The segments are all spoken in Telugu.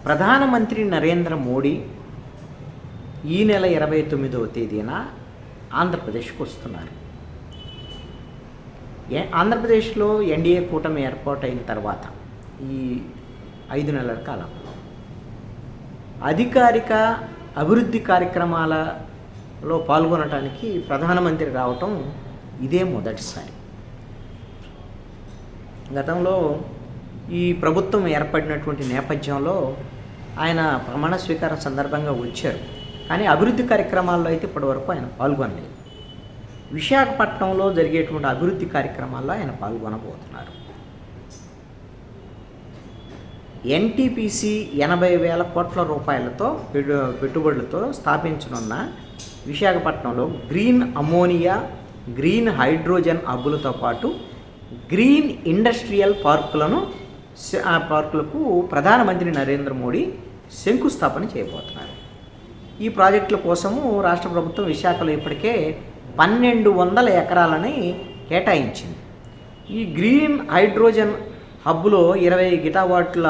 ప్రధానమంత్రి నరేంద్ర మోడీ ఈ నెల 29వ తేదీన ఆంధ్రప్రదేశ్కు వస్తున్నారు. ఆంధ్రప్రదేశ్లో ఎన్డీఏ కూటమి ఏర్పాటైన తర్వాత ఈ 5 నెలల కాలంలో అధికారిక అభివృద్ధి కార్యక్రమాలలో పాల్గొనడానికి ప్రధానమంత్రి రావటం ఇదే మొదటిసారి. గతంలో ఈ ప్రభుత్వం ఏర్పడినటువంటి నేపథ్యంలో ఆయన ప్రమాణ స్వీకారం సందర్భంగా వచ్చారు, కానీ అభివృద్ధి కార్యక్రమాల్లో అయితే ఇప్పటివరకు ఆయన పాల్గొనలేదు. విశాఖపట్నంలో జరిగేటువంటి అభివృద్ధి కార్యక్రమాల్లో ఆయన పాల్గొనబోతున్నారు. ఎన్టీపీసీ 80,000 కోట్ల రూపాయలతో పెట్టుబడులతో స్థాపించనున్న విశాఖపట్నంలో గ్రీన్ అమోనియా, గ్రీన్ హైడ్రోజన్ హబ్బులతో పాటు గ్రీన్ ఇండస్ట్రియల్ పార్కులకు ప్రధానమంత్రి నరేంద్ర మోడీ శంకుస్థాపన చేయబోతున్నారు. ఈ ప్రాజెక్టుల కోసము రాష్ట్ర ప్రభుత్వం విశాఖలో ఇప్పటికే 1,200 ఎకరాలని కేటాయించింది. ఈ గ్రీన్ హైడ్రోజన్ హబ్బులో 20 గిగావాట్ల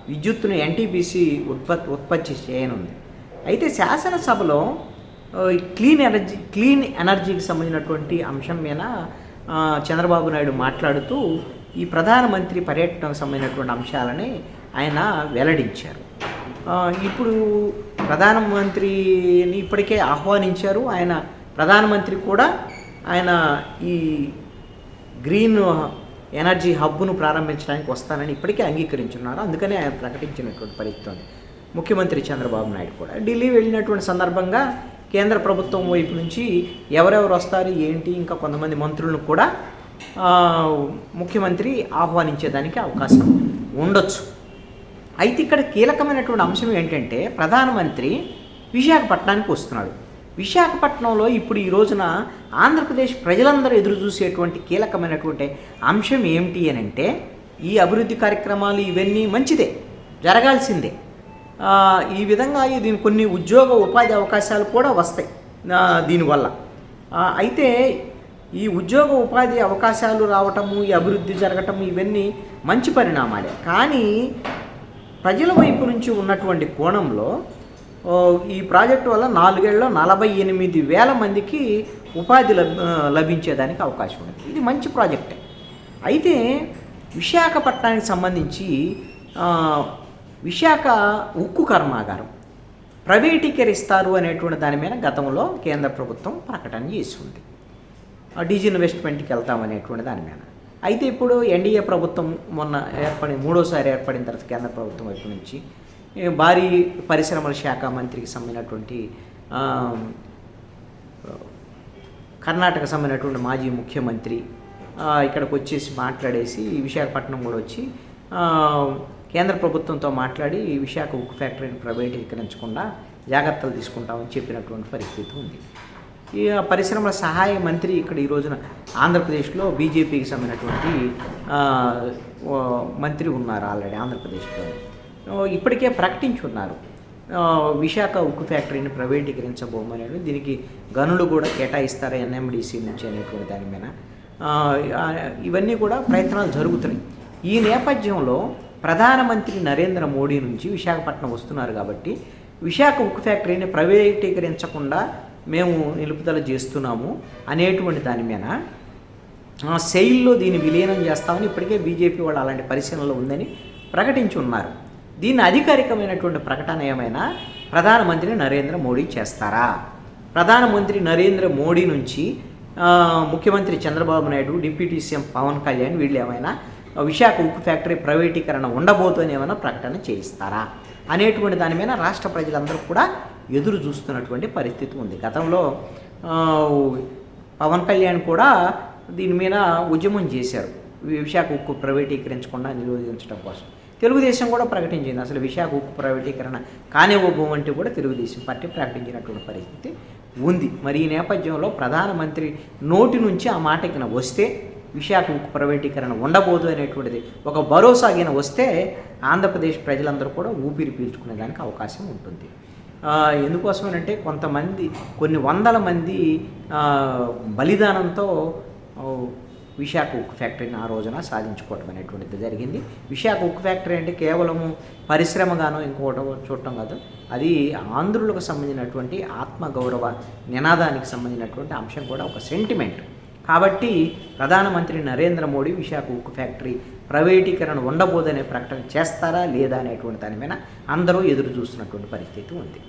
విద్యుత్తును ఎన్టీపీసీ ఉత్పత్తి చేయనుంది. అయితే శాసనసభలో క్లీన్ ఎనర్జీకి సంబంధించినటువంటి అంశం మీద చంద్రబాబు నాయుడు మాట్లాడుతూ ఈ ప్రధానమంత్రి పర్యటనకు సంబంధించినటువంటి అంశాలని ఆయన వెల్లడించారు. ఇప్పుడు ప్రధానమంత్రిని ఇప్పటికే ఆహ్వానించారు. ఆయన ప్రధానమంత్రి కూడా ఆయన ఈ గ్రీన్ ఎనర్జీ హబ్ను ప్రారంభించడానికి వస్తానని ఇప్పటికే అంగీకరించున్నారు. అందుకనే ఆయన ప్రకటించినటువంటి పరిస్థితి ఉంది. ముఖ్యమంత్రి చంద్రబాబు నాయుడు కూడా ఢిల్లీ వెళ్ళినటువంటి సందర్భంగా కేంద్ర ప్రభుత్వం వైపు నుంచి ఎవరెవరు వస్తారు ఏంటి, ఇంకా కొంతమంది మంత్రులను కూడా ముఖ్యమంత్రి ఆహ్వానించేదానికి అవకాశం ఉండొచ్చు. అయితే ఇక్కడ కీలకమైనటువంటి అంశం ఏంటంటే ప్రధానమంత్రి విశాఖపట్నానికి వస్తున్నాడు. విశాఖపట్నంలో ఇప్పుడు ఈ రోజున ఆంధ్రప్రదేశ్ ప్రజలందరూ ఎదురు చూసేటువంటి కీలకమైనటువంటి అంశం ఏమిటి అని అంటే ఈ అభివృద్ధి కార్యక్రమాలు ఇవన్నీ మంచిదే, జరగాల్సిందే. ఈ విధంగా దీని కొన్ని ఉపాధి అవకాశాలు కూడా వస్తాయి దీనివల్ల. అయితే ఈ ఉపాధి అవకాశాలు రావటము, ఈ అభివృద్ధి జరగటము ఇవన్నీ మంచి పరిణామాలే. కానీ ప్రజల వైపు నుంచి ఉన్నటువంటి కోణంలో ఈ ప్రాజెక్టు వల్ల 4 ఏళ్లలో 48,000 మందికి ఉపాధి లభించేదానికి అవకాశం ఉంది. ఇది మంచి ప్రాజెక్టే. అయితే విశాఖపట్నానికి సంబంధించి విశాఖ ఉక్కు కర్మాగారం ప్రైవేటీకరిస్తారు అనేటువంటి దాని మీద గతంలో కేంద్ర ప్రభుత్వం ప్రకటన చేసి ఉంది. డిజిన్వెస్ట్మెంట్కి వెళ్తామనేటువంటి దాని మీద. అయితే ఇప్పుడు ఎన్డీఏ ప్రభుత్వం మొన్న మూడోసారి ఏర్పడిన తర్వాత కేంద్ర ప్రభుత్వం వైపు నుంచి భారీ పరిశ్రమల శాఖ మంత్రికి సంబంధించినటువంటి కర్ణాటక సంబంధించినటువంటి మాజీ ముఖ్యమంత్రి ఇక్కడికి వచ్చేసి మాట్లాడేసి విశాఖపట్నం కూడా వచ్చి కేంద్ర ప్రభుత్వంతో మాట్లాడి విశాఖ ఉక్కు ఫ్యాక్టరీని ప్రైవేటీకరించకుండా జాగ్రత్తలు తీసుకుంటామని చెప్పినటువంటి పరిస్థితి ఉంది. ఈ పరిశ్రమల సహాయ మంత్రి ఇక్కడ ఈ రోజున ఆంధ్రప్రదేశ్లో బీజేపీకి సంబంధించినటువంటి మంత్రి ఉన్నారు ఆల్రెడీ ఆంధ్రప్రదేశ్లో. ఇప్పటికే ప్రకటించున్నారు విశాఖ ఉక్కు ఫ్యాక్టరీని ప్రైవేటీకరించబోమని. దీనికి గనులు కూడా కేటాయిస్తారు ఎన్ఎండిసి నుంచి అనేటువంటి దాని మీద. ఇవన్నీ కూడా ప్రయత్నాలు జరుగుతున్నాయి. ఈ నేపథ్యంలో ప్రధానమంత్రి నరేంద్ర మోడీ నుంచి విశాఖపట్నం వస్తున్నారు కాబట్టి విశాఖ ఉక్కు ఫ్యాక్టరీని ప్రైవేటీకరించకుండా మేము నిలుపుదల చేస్తున్నాము అనేటువంటి దాని మీద సెయిల్లో దీన్ని విలీనం చేస్తామని ఇప్పటికే బీజేపీ వాళ్ళు అలాంటి పరిశీలనలో ఉందని ప్రకటించి ఉన్నారు. దీన్ని అధికారికమైనటువంటి ప్రకటన ఏమైనా ప్రధానమంత్రి నరేంద్ర మోడీ చేస్తారా? ప్రధానమంత్రి నరేంద్ర మోడీ నుంచి ముఖ్యమంత్రి చంద్రబాబు నాయుడు, డిప్యూటీ సీఎం పవన్ కళ్యాణ్ వీళ్ళు ఏమైనా విశాఖ ఉక్కు ఫ్యాక్టరీ ప్రైవేటీకరణ ఉండబోతోని ఏమైనా ప్రకటన చేయిస్తారా అనేటువంటి దాని మీద రాష్ట్ర ప్రజలందరూ కూడా ఎదురు చూస్తున్నటువంటి పరిస్థితి ఉంది. గతంలో పవన్ కళ్యాణ్ కూడా దీని మీద ఉద్యమం చేశారు, విశాఖ ఉక్కు ప్రైవేటీకరించకుండా నిరోధించడం కోసం. తెలుగుదేశం కూడా ప్రకటించింది అసలు విశాఖ ఉక్కు ప్రైవేటీకరణ కానివ్వబోమంటూ కూడా తెలుగుదేశం పార్టీ ప్రకటించినటువంటి పరిస్థితి ఉంది. మరి ఈ నేపథ్యంలో ప్రధానమంత్రి నోటి నుంచి ఆ మాటకిన వస్తే విశాఖ ఉక్కు ప్రైవేటీకరణ ఉండబోదు అనేటువంటిది ఒక భరోసాగిన వస్తే ఆంధ్రప్రదేశ్ ప్రజలందరూ కూడా ఊపిరి పీల్చుకునేదానికి అవకాశం ఉంటుంది. ఎందుకోసమనంటే కొన్ని వందల మంది బలిదానంతో విశాఖ ఉక్కు ఫ్యాక్టరీని ఆ రోజున సాధించుకోవడం అనేటువంటిది జరిగింది. విశాఖ ఉక్కు ఫ్యాక్టరీ అంటే కేవలము పరిశ్రమగానో ఇంకోటి చూడటం కాదు, అది ఆంధ్రులకు సంబంధించినటువంటి ఆత్మగౌరవ నినాదానికి సంబంధించినటువంటి అంశం కూడా ఒక సెంటిమెంట్. కాబట్టి ప్రధానమంత్రి నరేంద్ర మోడీ విశాఖ ఉక్కు ఫ్యాక్టరీ ప్రైవేటీకరణ ఉండబోదనే ప్రకటన చేస్తారా లేదా అనేటువంటి దాని మీద అందరూ ఎదురు చూస్తున్నటువంటి పరిస్థితి ఉంది.